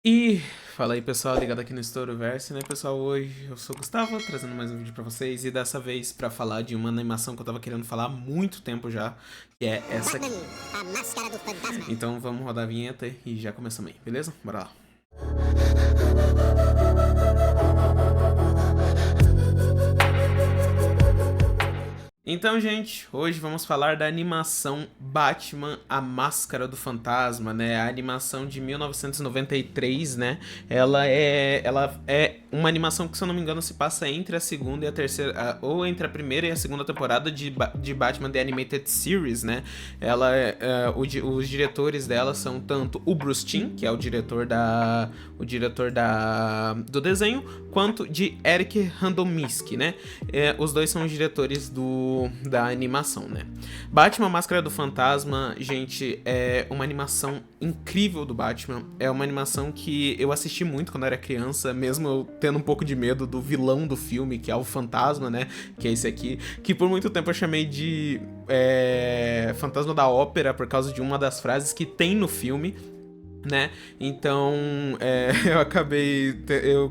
E fala aí pessoal, ligado aqui no Storyverse, né pessoal? Hoje eu sou o Gustavo, trazendo mais um vídeo pra vocês e dessa vez pra falar de uma animação que eu tava querendo falar há muito tempo já, que é essa aqui. Batman, a máscara do fantasma. Então vamos rodar a vinheta e já começamos aí, beleza? Bora lá. Então, gente, hoje vamos falar da animação Batman, a Máscara do Fantasma, né? A animação de 1993, né? Ela é uma animação que, se eu não me engano, se passa entre a segunda e a terceira, ou entre a primeira e a segunda temporada de Batman The Animated Series, né? Os diretores dela são tanto o Bruce Timm, que é do desenho, quanto de Eric Randomiski, né? Os dois são os diretores da animação, né? Batman Máscara do Fantasma, gente, é uma animação incrível do Batman. É uma animação que eu assisti muito quando era criança, mesmo eu tendo um pouco de medo do vilão do filme, que é o Fantasma, né? Que é esse aqui, que por muito tempo eu chamei de Fantasma da Ópera por causa de uma das frases que tem no filme, né? Então,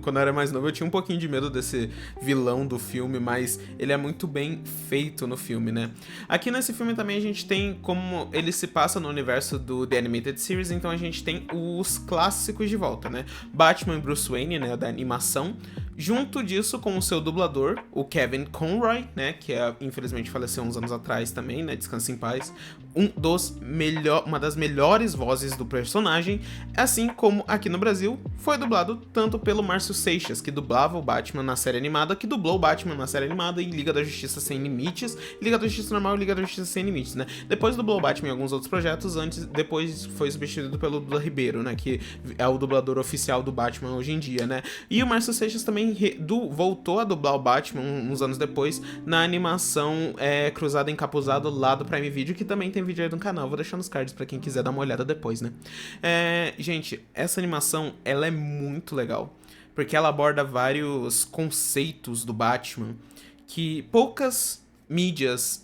quando eu era mais novo, eu tinha um pouquinho de medo desse vilão do filme, mas ele é muito bem feito no filme, né? Aqui nesse filme também a gente tem, como ele se passa no universo do The Animated Series, então a gente tem os clássicos de volta, né? Batman e Bruce Wayne, né, da animação, junto disso com o seu dublador, o Kevin Conroy, né, que infelizmente faleceu uns anos atrás também, né, descansa em paz, uma das melhores vozes do personagem, assim como aqui no Brasil foi dublado tanto pelo Márcio Seixas, que dublava o Batman na série animada, que dublou o Batman na série animada em Liga da Justiça Sem Limites, Liga da Justiça Normal e Liga da Justiça Sem Limites, né? Depois dublou o Batman em alguns outros projetos, depois foi substituído pelo Dula Ribeiro, né, que é o dublador oficial do Batman hoje em dia, né? E o Márcio Seixas também voltou a dublar o Batman uns anos depois na animação Cruzado Encapuzado lá do Prime Video, que também tem vídeo aí no canal. Vou deixar nos cards pra quem quiser dar uma olhada depois, né? Gente, essa animação, ela é muito legal, porque ela aborda vários conceitos do Batman que poucas mídias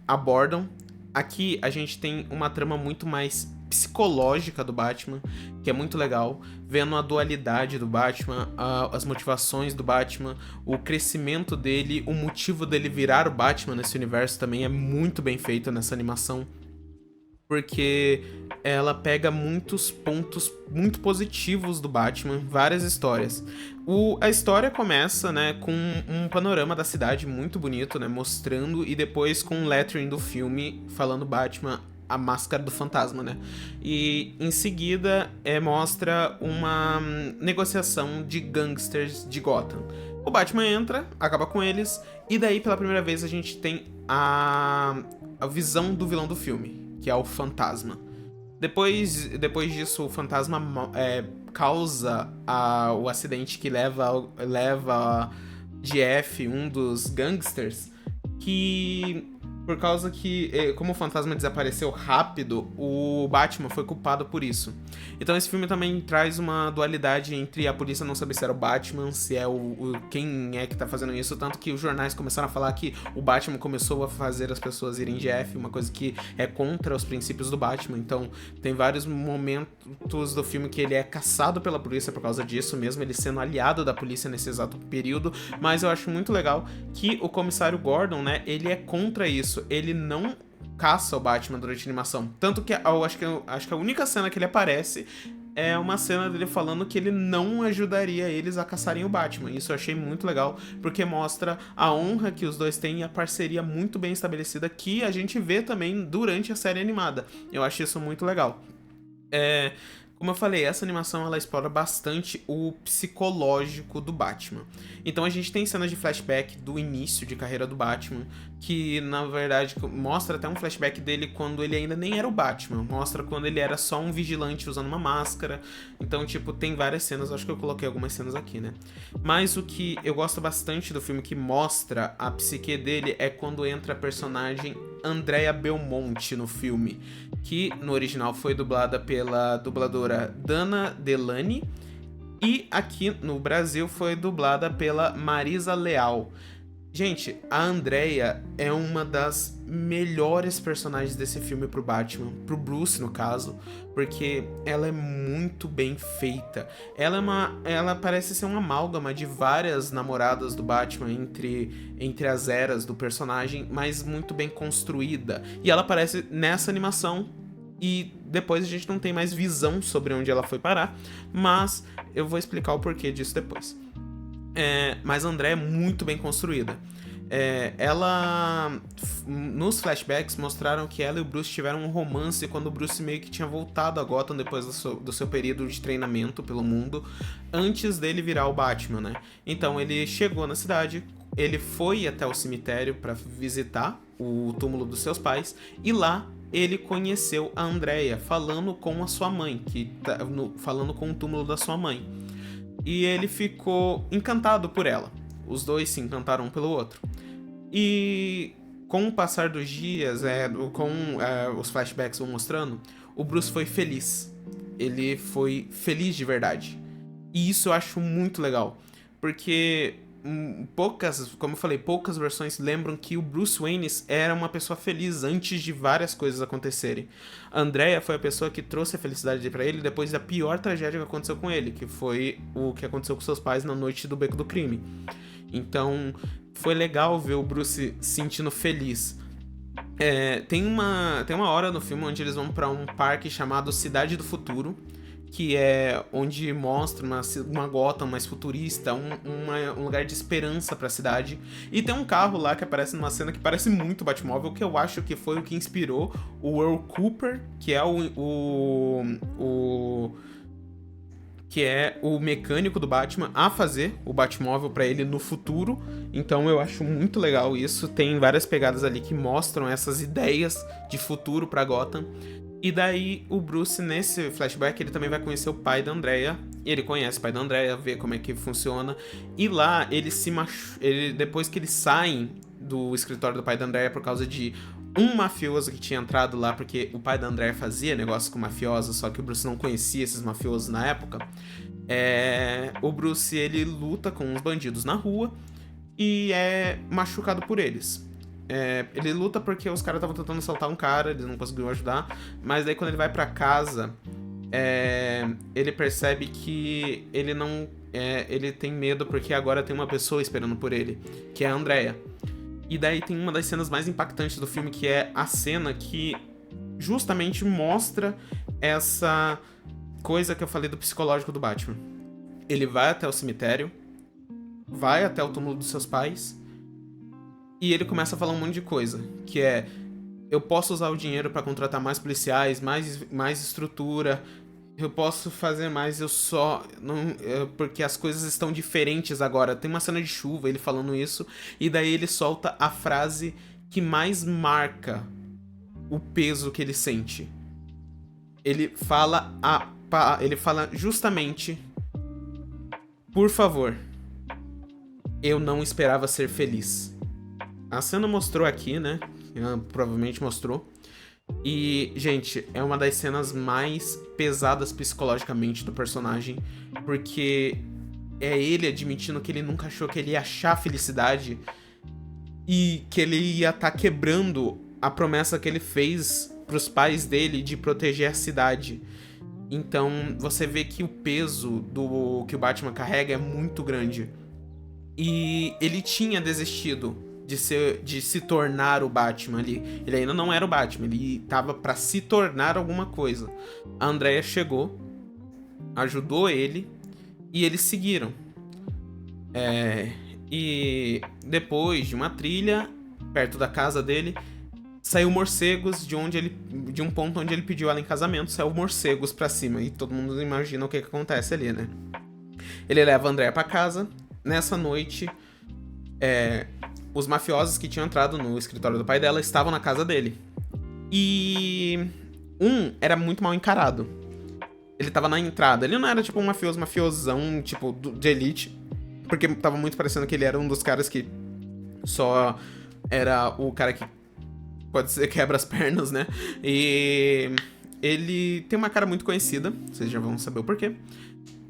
abordam. Aqui a gente tem uma trama muito mais psicológica do Batman, que é muito legal, vendo a dualidade do Batman, as motivações do Batman, o crescimento dele, o motivo dele virar o Batman nesse universo também é muito bem feito nessa animação, porque ela pega muitos pontos muito positivos do Batman, várias histórias. A história começa, né, com um panorama da cidade muito bonito, né, mostrando, e depois com um lettering do filme falando Batman, a Máscara do Fantasma, né? E em seguida mostra uma negociação de gangsters de Gotham. O Batman entra, acaba com eles, e daí pela primeira vez a gente tem a visão do vilão do filme, que é o Fantasma. Depois disso, o Fantasma causa o acidente que leva GF, um dos gangsters, que por causa que, como o fantasma desapareceu rápido, o Batman foi culpado por isso. Então esse filme também traz uma dualidade entre a polícia não saber se era o Batman, se é quem é que tá fazendo isso, tanto que os jornais começaram a falar que o Batman começou a fazer as pessoas irem de F, uma coisa que é contra os princípios do Batman. Então tem vários momentos do filme que ele é caçado pela polícia por causa disso, mesmo ele sendo aliado da polícia nesse exato período, mas eu acho muito legal que o comissário Gordon, né, ele é contra isso. Ele não caça o Batman durante a animação. Tanto que eu acho que a única cena que ele aparece é uma cena dele falando que ele não ajudaria eles a caçarem o Batman. Isso eu achei muito legal, porque mostra a honra que os dois têm e a parceria muito bem estabelecida que a gente vê também durante a série animada. Eu acho isso muito legal. Como eu falei, essa animação ela explora bastante o psicológico do Batman. Então a gente tem cenas de flashback do início de carreira do Batman, que na verdade mostra até um flashback dele quando ele ainda nem era o Batman. Mostra quando ele era só um vigilante usando uma máscara. Então, tipo, tem várias cenas, acho que eu coloquei algumas cenas aqui, né? Mas o que eu gosto bastante do filme que mostra a psique dele é quando entra a personagem Andrea Belmonte no filme, que no original foi dublada pela dubladora Dana Delany e aqui no Brasil foi dublada pela Marisa Leal. Gente, a Andrea é uma das melhores personagens desse filme pro Batman, pro Bruce no caso, porque ela é muito bem feita. Ela parece ser uma amálgama de várias namoradas do Batman entre as eras do personagem, mas muito bem construída. E ela aparece nessa animação e depois a gente não tem mais visão sobre onde ela foi parar, mas eu vou explicar o porquê disso depois. Mas a Andrea é muito bem construída. Nos flashbacks mostraram que ela e o Bruce tiveram um romance quando o Bruce meio que tinha voltado a Gotham depois do seu período de treinamento pelo mundo, antes dele virar o Batman, né? Então ele chegou na cidade, ele foi até o cemitério para visitar o túmulo dos seus pais, e lá ele conheceu a Andrea falando com a sua mãe, falando com o túmulo da sua mãe. E ele ficou encantado por ela. Os dois se encantaram um pelo outro. E com o passar dos dias, os flashbacks vão mostrando, o Bruce foi feliz. Ele foi feliz de verdade. E isso eu acho muito legal. Porque como eu falei, poucas versões lembram que o Bruce Wayne era uma pessoa feliz antes de várias coisas acontecerem. A Andrea foi a pessoa que trouxe a felicidade pra ele depois da pior tragédia que aconteceu com ele, que foi o que aconteceu com seus pais na noite do Beco do Crime. Então, foi legal ver o Bruce se sentindo feliz. Tem uma hora no filme onde eles vão pra um parque chamado Cidade do Futuro, que é onde mostra uma Gotham mais futurista, um lugar de esperança pra cidade. E tem um carro lá que aparece numa cena que parece muito o Batmóvel, que eu acho que foi o que inspirou o Earl Cooper, que é o mecânico do Batman, a fazer o Batmóvel pra ele no futuro. Então eu acho muito legal isso. Tem várias pegadas ali que mostram essas ideias de futuro pra Gotham. E daí o Bruce, nesse flashback, ele também vai conhecer o pai da Andrea. E ele conhece o pai da Andrea, vê como é que funciona. E lá ele depois que eles saem do escritório do pai da Andrea por causa de um mafioso que tinha entrado lá, porque o pai da Andrea fazia negócio com mafiosos, só que o Bruce não conhecia esses mafiosos na época. O Bruce, ele luta com uns bandidos na rua e é machucado por eles. Ele luta porque os caras estavam tentando assaltar um cara, eles não conseguiram ajudar, mas daí quando ele vai pra casa, ele percebe que ele tem medo porque agora tem uma pessoa esperando por ele, que é a Andrea. E daí tem uma das cenas mais impactantes do filme, que é a cena que justamente mostra essa coisa que eu falei do psicológico do Batman. Ele vai até o cemitério, vai até o túmulo dos seus pais, e ele começa a falar um monte de coisa, que é: eu posso usar o dinheiro pra contratar mais policiais, mais estrutura, eu posso fazer mais, porque as coisas estão diferentes agora. Tem uma cena de chuva, ele falando isso, e daí ele solta a frase que mais marca o peso que ele sente. Ele fala justamente: por favor, eu não esperava ser feliz. A cena mostrou aqui, né? Provavelmente mostrou. E, gente, é uma das cenas mais pesadas psicologicamente do personagem, porque é ele admitindo que ele nunca achou que ele ia achar felicidade e que ele ia estar quebrando a promessa que ele fez pros pais dele de proteger a cidade. Então, você vê que o peso que o Batman carrega é muito grande. E ele tinha desistido de se tornar o Batman ali. Ele ainda não era o Batman, ele tava pra se tornar alguma coisa. A Andrea chegou, ajudou ele e eles seguiram. E depois de uma trilha perto da casa dele, saiu morcegos de um ponto onde ele pediu ela em casamento, saiu morcegos pra cima, e todo mundo imagina o que acontece ali, né? Ele leva a Andrea pra casa. Nessa noite, os mafiosos que tinham entrado no escritório do pai dela estavam na casa dele. E um era muito mal encarado. Ele tava na entrada. Ele não era tipo um mafiosão, tipo, de elite, porque tava muito parecendo que ele era um dos caras que só era o cara que pode ser quebra as pernas, né? E ele tem uma cara muito conhecida, vocês já vão saber o porquê.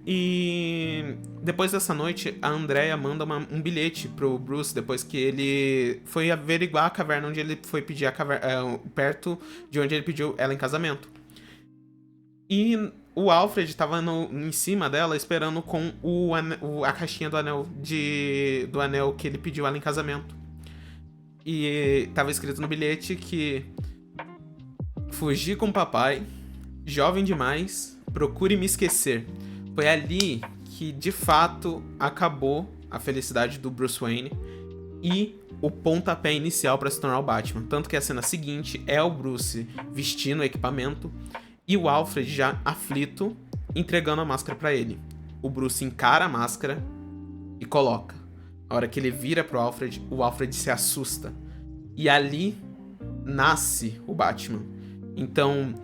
E depois dessa noite, a Andrea manda um bilhete pro Bruce depois que ele foi averiguar a caverna onde ele foi pedir perto de onde ele pediu ela em casamento. E o Alfred tava em cima dela esperando com a caixinha do anel do anel que ele pediu ela em casamento. E tava escrito no bilhete que fugi com o papai, jovem demais, procure me esquecer. Foi ali que, de fato, acabou a felicidade do Bruce Wayne e o pontapé inicial para se tornar o Batman. Tanto que a cena seguinte é o Bruce vestindo o equipamento e o Alfred já aflito, entregando a máscara para ele. O Bruce encara a máscara e coloca. A hora que ele vira pro Alfred, o Alfred se assusta. E ali nasce o Batman. Então,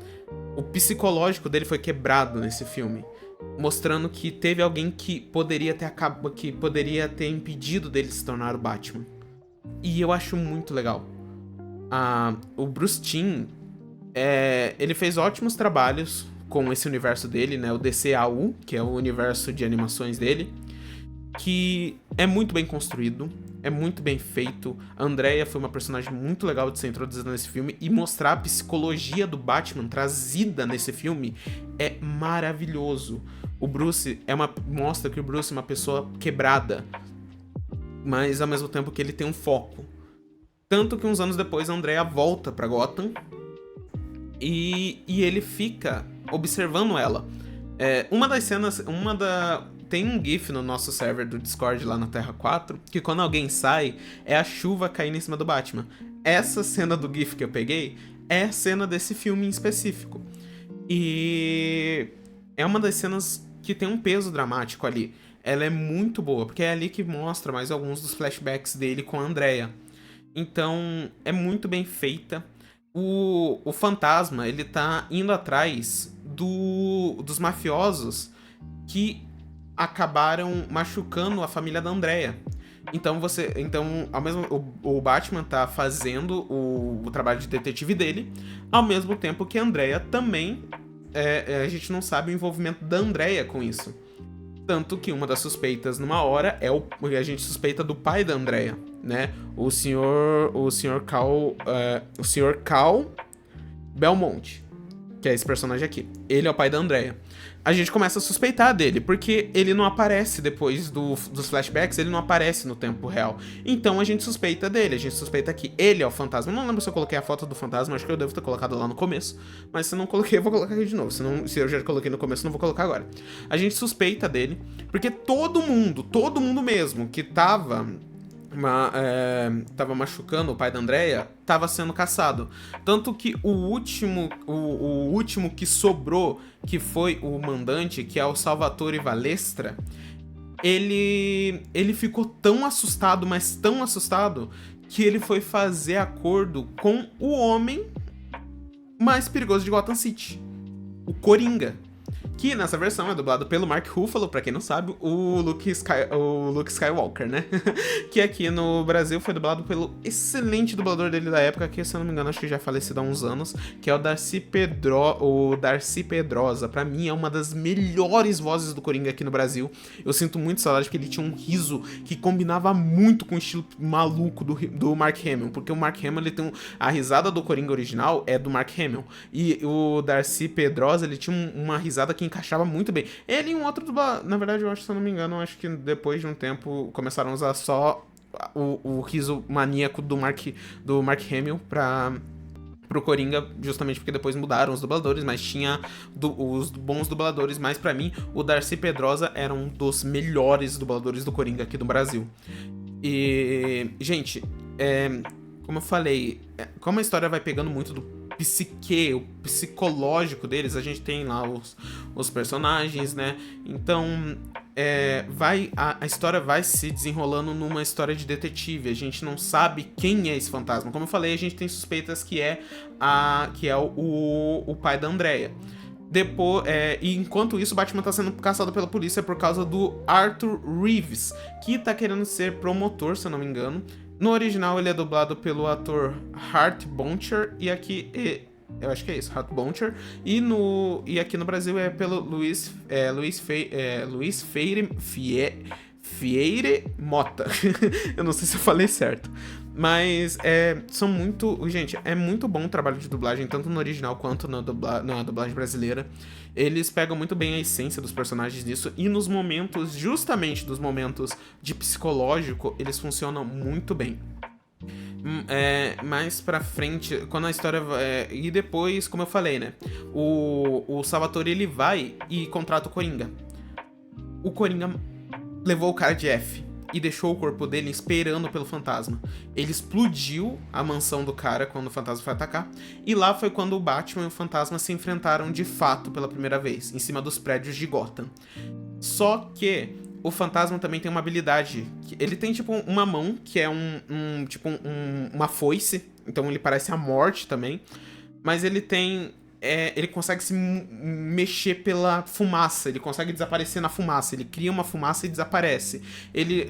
o psicológico dele foi quebrado nesse filme, mostrando que teve alguém que poderia ter impedido dele se tornar o Batman. E eu acho muito legal. O Bruce Timm, ele fez ótimos trabalhos com esse universo dele, né? O DCAU, que é o universo de animações dele, que é muito bem construído, é muito bem feito. A Andrea foi uma personagem muito legal de ser introduzida nesse filme, e mostrar a psicologia do Batman trazida nesse filme é maravilhoso. O Bruce mostra que o Bruce é uma pessoa quebrada, mas ao mesmo tempo que ele tem um foco. Tanto que uns anos depois a Andrea volta pra Gotham e ele fica observando ela. Uma das cenas, tem um GIF no nosso server do Discord lá na Terra 4, que quando alguém sai, é a chuva caindo em cima do Batman. Essa cena do GIF que eu peguei é a cena desse filme em específico. E é uma das cenas que tem um peso dramático ali. Ela é muito boa, porque é ali que mostra mais alguns dos flashbacks dele com a Andrea. Então, é muito bem feita. O fantasma, ele tá indo atrás dos mafiosos que acabaram machucando a família da Andrea. Então, o Batman tá fazendo o trabalho de detetive dele, ao mesmo tempo que a Andrea também, a gente não sabe o envolvimento da Andrea com isso. Tanto que uma das suspeitas numa hora a gente suspeita do pai da Andrea, né? O Sr. Cal Belmonte, que é esse personagem aqui. Ele é o pai da Andrea. A gente começa a suspeitar dele, porque ele não aparece depois dos flashbacks, ele não aparece no tempo real. Então a gente suspeita dele, a gente suspeita que ele é o fantasma. Eu não lembro se eu coloquei a foto do fantasma, acho que eu devo ter colocado lá no começo. Mas se eu não coloquei, eu vou colocar aqui de novo. Se eu já coloquei no começo, eu não vou colocar agora. A gente suspeita dele, porque todo mundo mesmo que tava machucando o pai da Andrea, tava sendo caçado. Tanto que o último que sobrou, que foi o mandante, que é o Salvatore Valestra, ele ficou tão assustado, mas tão assustado, que ele foi fazer acordo com o homem mais perigoso de Gotham City, o Coringa. Que nessa versão é dublado pelo Mark Ruffalo, pra quem não sabe, o Luke Skywalker, né? Que aqui no Brasil foi dublado pelo excelente dublador dele da época, que se eu não me engano acho que já é falecido há uns anos, que é o Darcy Pedrosa. Pra mim é uma das melhores vozes do Coringa aqui no Brasil. Eu sinto muito saudade porque ele tinha um riso que combinava muito com o estilo maluco do Mark Hamill, porque o Mark Hamill, ele tem a risada do Coringa original é do Mark Hamill, e o Darcy Pedrosa, ele tinha uma risada que encaixava muito bem. Ele e um outro dublador, na verdade, eu acho, se eu não me engano, acho que depois de um tempo começaram a usar só o riso maníaco do Mark Hamill pro Coringa, justamente porque depois mudaram os dubladores, mas tinha os bons dubladores, mas pra mim o Darcy Pedrosa era um dos melhores dubladores do Coringa aqui no Brasil. E, gente, como eu falei, como a história vai pegando muito do o psicológico deles, a gente tem lá os personagens, né? Então, a história vai se desenrolando numa história de detetive. A gente não sabe quem é esse fantasma. Como eu falei, a gente tem suspeitas que é o pai da Andrea. E enquanto isso, o Batman tá sendo caçado pela polícia por causa do Arthur Reeves, que tá querendo ser promotor, se eu não me engano. No original, ele é dublado pelo ator Hart Boncher, e aqui Eu acho que é isso, Hatboncher. E aqui no Brasil é pelo Luiz Freire Mota. Eu não sei se eu falei certo. Mas são muito. Gente, é muito bom o trabalho de dublagem, tanto no original quanto na dublagem brasileira. Eles pegam muito bem a essência dos personagens disso. E nos momentos, justamente dos momentos de psicológico, eles funcionam muito bem. Mais pra frente, quando a história e depois, como eu falei, né? O Salvatore, ele vai e contrata o Coringa. O Coringa levou o cara de F e deixou o corpo dele esperando pelo fantasma. Ele explodiu a mansão do cara quando o fantasma foi atacar. E lá foi quando o Batman e o fantasma se enfrentaram de fato pela primeira vez, em cima dos prédios de Gotham. Só que o fantasma também tem uma habilidade. Ele tem, tipo, uma mão, que é uma foice. Então ele parece a morte também. Mas ele tem... ele consegue se mexer pela fumaça. Ele consegue desaparecer na fumaça. Ele cria uma fumaça e desaparece.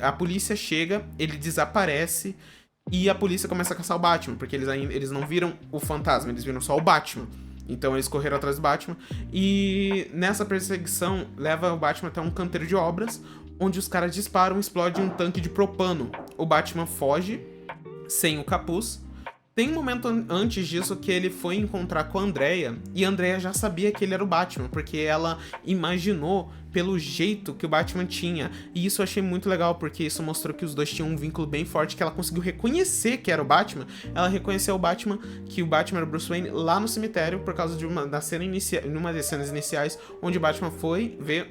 A polícia chega, ele desaparece. E a polícia começa a caçar o Batman. Porque eles não viram o fantasma, eles viram só o Batman. Então eles correram atrás do Batman. E nessa perseguição, leva o Batman até um canteiro de obras, onde os caras disparam e explodem um tanque de propano. O Batman foge, sem o capuz. Tem um momento antes disso que ele foi encontrar com a Andrea, e a Andrea já sabia que ele era o Batman, porque ela imaginou pelo jeito que o Batman tinha. E isso eu achei muito legal, porque isso mostrou que os dois tinham um vínculo bem forte, que ela conseguiu reconhecer que era o Batman. Ela reconheceu que o Batman era o Bruce Wayne lá no cemitério, por causa de uma das cenas iniciais, onde o Batman foi ver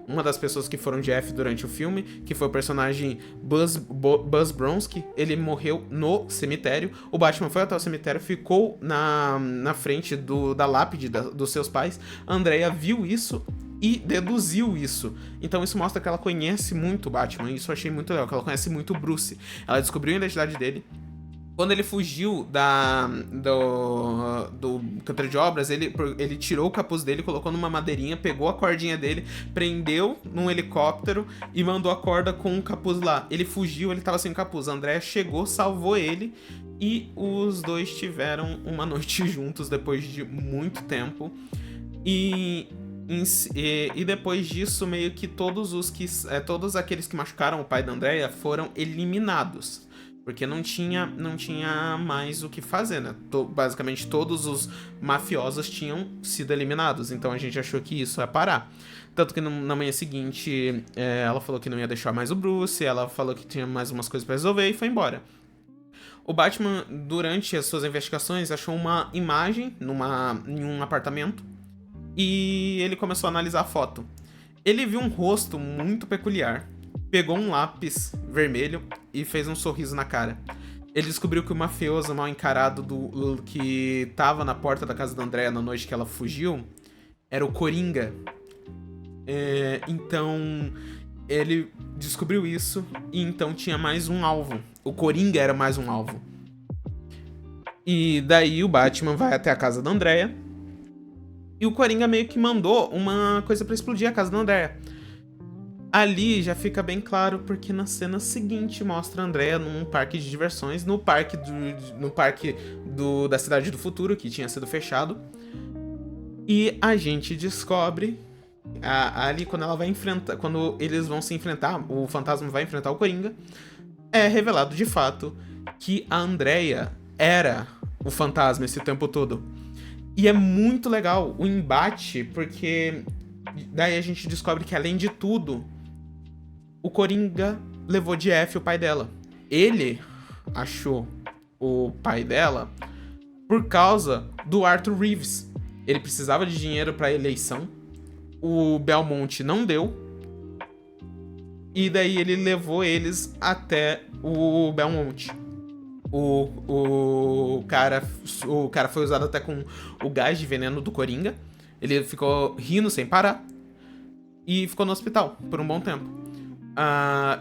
uma das pessoas que foram de F durante o filme, que foi o personagem Buzz Bronski. Ele morreu no cemitério. O Batman foi até o cemitério, ficou na frente da lápide dos seus pais. A Andrea viu isso e deduziu isso. Então isso mostra que ela conhece muito o Batman, e isso eu achei muito legal, que ela conhece muito o Bruce. Ela descobriu a identidade dele. Quando ele fugiu do canteiro de obras, ele tirou o capuz dele, colocou numa madeirinha, pegou a cordinha dele, prendeu num helicóptero e mandou a corda com o capuz lá. Ele fugiu, ele tava sem capuz. A Andrea chegou, salvou ele, e os dois tiveram uma noite juntos depois de muito tempo. E depois disso, meio que todos aqueles que machucaram o pai da Andrea foram eliminados. Porque não tinha mais o que fazer, né? Basicamente todos os mafiosos tinham sido eliminados. Então a gente achou que isso ia parar. Tanto que na manhã seguinte, ela falou que não ia deixar mais o Bruce. Ela falou que tinha mais umas coisas pra resolver e foi embora. O Batman, durante as suas investigações, achou uma imagem em um apartamento. E ele começou a analisar a foto. Ele viu um rosto muito peculiar. Pegou um lápis vermelho e fez um sorriso na cara. Ele descobriu que o mafioso mal encarado que tava na porta da casa da Andrea na noite que ela fugiu era o Coringa. Então ele descobriu isso e então tinha mais um alvo. O Coringa era mais um alvo. E daí o Batman vai até a casa da Andrea. E o Coringa meio que mandou uma coisa pra explodir a casa da Andrea. Ali já fica bem claro, porque na cena seguinte mostra a Andrea num parque de diversões, no parque da Cidade do Futuro, que tinha sido fechado. E a gente descobre, ali quando eles vão se enfrentar, o fantasma vai enfrentar o Coringa, é revelado de fato que a Andrea era o fantasma esse tempo todo. E é muito legal o embate, porque daí a gente descobre que, além de tudo, o Coringa levou de F o pai dela. Ele achou o pai dela por causa do Arthur Reeves. Ele precisava de dinheiro para a eleição. O Belmont não deu. E daí ele levou eles até o Belmont. O cara foi usado até com o gás de veneno do Coringa. Ele ficou rindo sem parar. E ficou no hospital por um bom tempo.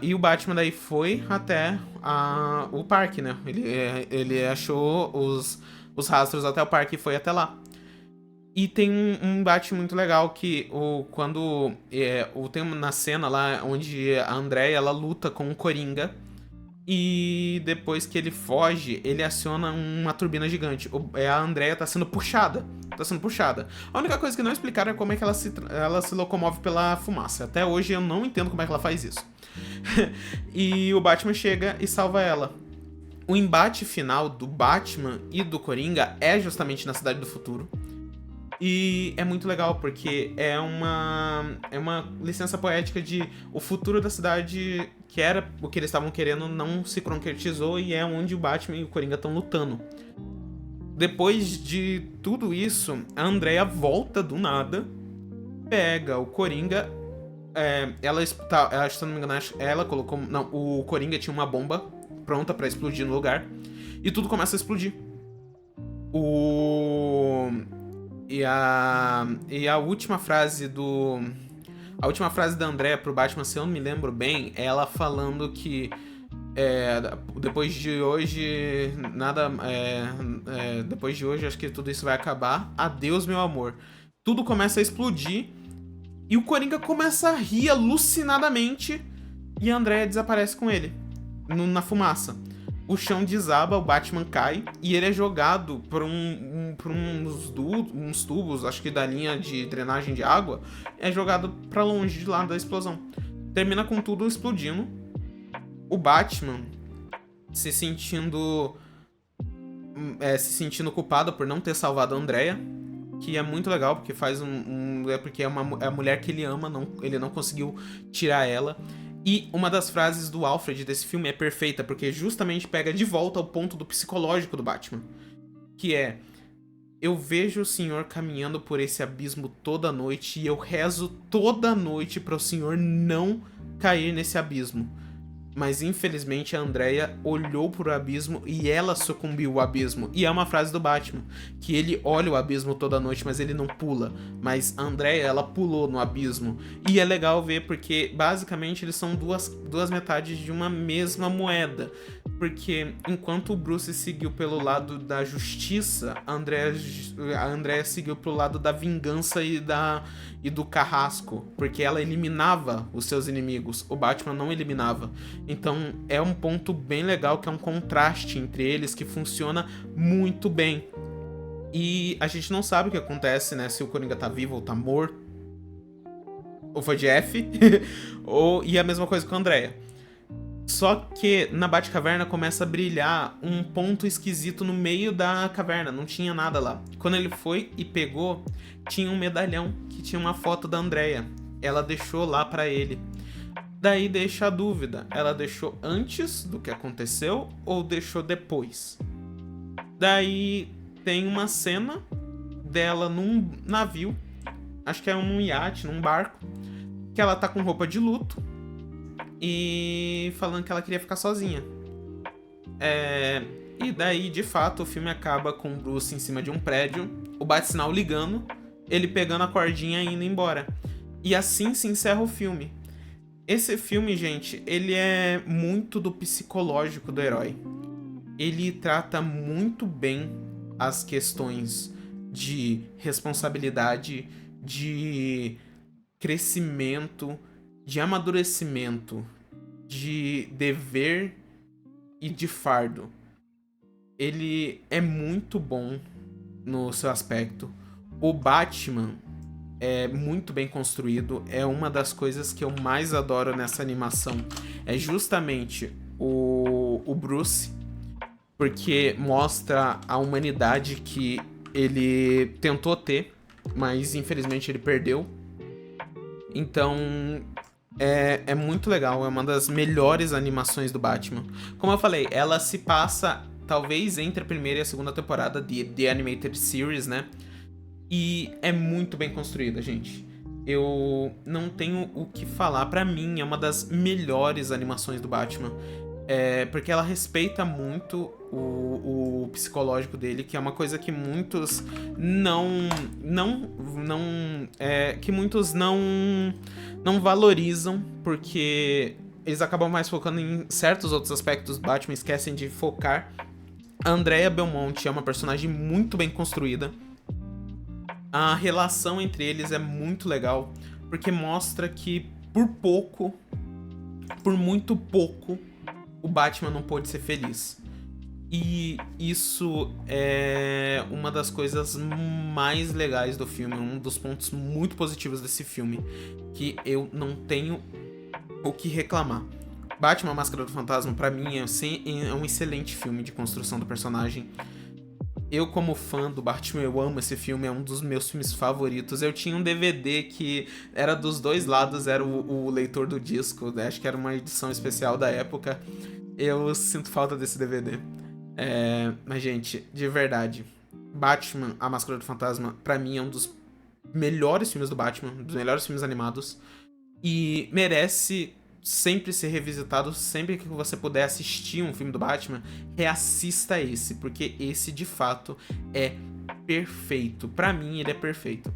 E o Batman daí foi até o parque, né? Ele achou os rastros até o parque e foi até lá. E tem um embate muito legal que tem na cena lá onde a Andrea ela luta com o Coringa. E depois que ele foge, ele aciona uma turbina gigante. A Andrea tá sendo puxada. Tá sendo puxada. A única coisa que não explicaram é como é que ela se locomove pela fumaça. Até hoje eu não entendo como é que ela faz isso. E o Batman chega e salva ela. O embate final do Batman e do Coringa é justamente na Cidade do Futuro. E é muito legal, porque é uma licença poética de o futuro da cidade, que era o que eles estavam querendo, não se concretizou, e é onde o Batman e o Coringa estão lutando. Depois de tudo isso, a Andrea volta do nada, pega o Coringa. Ela, se eu não me engano, ela colocou. Não, o Coringa tinha uma bomba pronta pra explodir no lugar. E tudo começa a explodir. E a última frase do. A última frase da Andrea pro Batman, se eu não me lembro bem, é ela falando que depois de hoje, nada. Depois de hoje, acho que tudo isso vai acabar. Adeus, meu amor. Tudo começa a explodir. E o Coringa começa a rir alucinadamente. E a Andrea desaparece com ele na fumaça. O chão desaba, o Batman cai e ele é jogado por uns tubos, acho que da linha de drenagem de água, é jogado pra longe de lá da explosão. Termina com tudo explodindo. O Batman se sentindo culpado por não ter salvado a Andrea, que é muito legal, porque porque é a mulher que ele ama, ele não conseguiu tirar ela. E uma das frases do Alfred desse filme é perfeita, porque justamente pega de volta ao ponto do psicológico do Batman. Que é: eu vejo o senhor caminhando por esse abismo toda noite e eu rezo toda noite para o senhor não cair nesse abismo. Mas infelizmente a Andrea olhou pro abismo e ela sucumbiu ao abismo. E é uma frase do Batman, que ele olha o abismo toda noite, mas ele não pula. Mas a Andrea, ela pulou no abismo. E é legal ver porque basicamente eles são duas metades de uma mesma moeda. Porque enquanto o Bruce seguiu pelo lado da justiça, a Andrea seguiu pro lado da vingança e do carrasco. Porque ela eliminava os seus inimigos. O Batman não eliminava. Então é um ponto bem legal, que é um contraste entre eles que funciona muito bem. E a gente não sabe o que acontece, né? Se o Coringa tá vivo ou tá morto. Ou foi Jeff. E a mesma coisa com a Andrea. Só que na Batcaverna começa a brilhar um ponto esquisito no meio da caverna. Não tinha nada lá. Quando ele foi e pegou, tinha um medalhão que tinha uma foto da Andrea. Ela deixou lá pra ele. Daí deixa a dúvida, ela deixou antes do que aconteceu ou deixou depois? Daí tem uma cena dela num navio, acho que é num iate, num barco, que ela tá com roupa de luto e falando que ela queria ficar sozinha. E daí, de fato, o filme acaba com o Bruce em cima de um prédio, o bate-sinal ligando, ele pegando a cordinha e indo embora. E assim se encerra o filme. Esse filme, gente, ele é muito do psicológico do herói. Ele trata muito bem as questões de responsabilidade, de crescimento, de amadurecimento, de dever e de fardo. Ele é muito bom no seu aspecto. O Batman é muito bem construído, é uma das coisas que eu mais adoro nessa animação. É justamente o Bruce, porque mostra a humanidade que ele tentou ter, mas infelizmente ele perdeu. Então é muito legal, é uma das melhores animações do Batman. Como eu falei, ela se passa talvez entre a primeira e a segunda temporada de The Animated Series, né? E é muito bem construída, gente. Eu não tenho o que falar. Pra mim, é uma das melhores animações do Batman. Porque ela respeita muito o psicológico dele, que é uma coisa que muitos que muitos não valorizam, porque eles acabam mais focando em certos outros aspectos do Batman, esquecem de focar. A Andrea Belmonte é uma personagem muito bem construída. A relação entre eles é muito legal, porque mostra que por muito pouco, o Batman não pôde ser feliz. E isso é uma das coisas mais legais do filme, um dos pontos muito positivos desse filme, que eu não tenho o que reclamar. Batman: A Máscara do Fantasma, pra mim, é um excelente filme de construção do personagem. Eu, como fã do Batman, eu amo esse filme, é um dos meus filmes favoritos. Eu tinha um DVD que era dos dois lados, era o leitor do disco, né? Acho que era uma edição especial da época. Eu sinto falta desse DVD. Mas, gente, de verdade, Batman: A Máscara do Fantasma, pra mim, é um dos melhores filmes do Batman, dos melhores filmes animados. E merece sempre ser revisitado. Sempre que você puder assistir um filme do Batman, reassista esse, porque esse de fato é perfeito. Pra mim, ele é perfeito.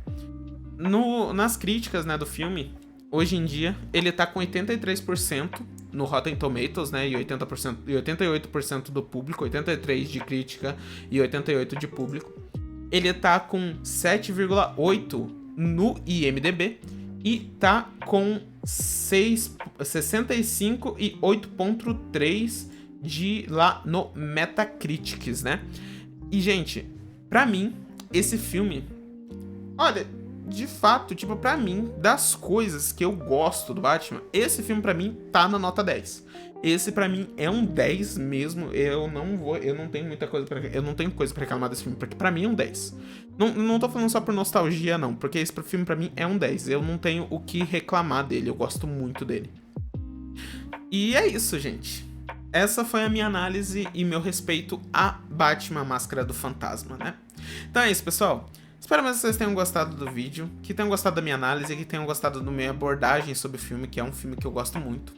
Nas críticas, né, do filme, hoje em dia, ele tá com 83% no Rotten Tomatoes, né, e 80%, e 88% do público, 83% de crítica e 88% de público. Ele tá com 7,8 no IMDb e tá com 65 e 8,3 de lá no Metacritics, né? E, gente, pra mim, esse filme, olha, de fato, tipo, pra mim, das coisas que eu gosto do Batman, esse filme pra mim tá na nota 10. Esse pra mim é um 10 mesmo. Eu não tenho muita coisa pra, eu não tenho coisa pra reclamar desse filme, porque pra mim é um 10. Não tô falando só por nostalgia, não, porque esse filme pra mim é um 10. Eu não tenho o que reclamar dele, eu gosto muito dele. E é isso, gente. Essa foi a minha análise e meu respeito a Batman: A Máscara do Fantasma, né? Então é isso, pessoal. Espero mesmo que vocês tenham gostado do vídeo, que tenham gostado da minha análise, que tenham gostado da minha abordagem sobre o filme, que é um filme que eu gosto muito.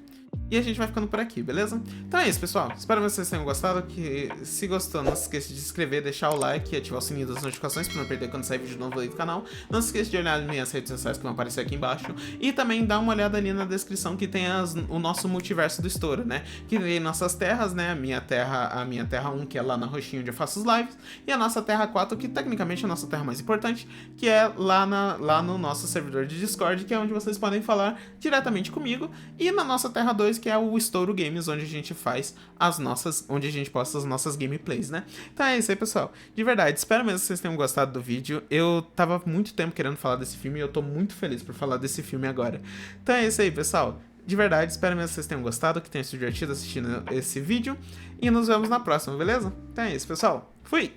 E a gente vai ficando por aqui, beleza? Então é isso, pessoal. Espero que vocês tenham gostado. Que se gostou, não se esqueça de se inscrever, deixar o like e ativar o sininho das notificações para não perder quando sair vídeo novo aí do canal. Não se esqueça de olhar nas minhas redes sociais que vão aparecer aqui embaixo. E também dá uma olhada ali na descrição que tem o nosso multiverso do Estouro, né? Que tem nossas terras, né? A minha terra 1, que é lá na roxinha onde eu faço os lives. E a nossa terra 4, que tecnicamente é a nossa terra mais importante, que é lá no nosso servidor de Discord, que é onde vocês podem falar diretamente comigo. E na nossa terra 2, que é o Estouro Games, onde a gente faz onde a gente posta as nossas gameplays, né? Então é isso aí, pessoal. De verdade, espero mesmo que vocês tenham gostado do vídeo. Eu tava muito tempo querendo falar desse filme e eu tô muito feliz por falar desse filme agora. Então é isso aí, pessoal. De verdade, espero mesmo que vocês tenham gostado, que tenham se divertido assistindo esse vídeo. E nos vemos na próxima, beleza? Então é isso, pessoal. Fui!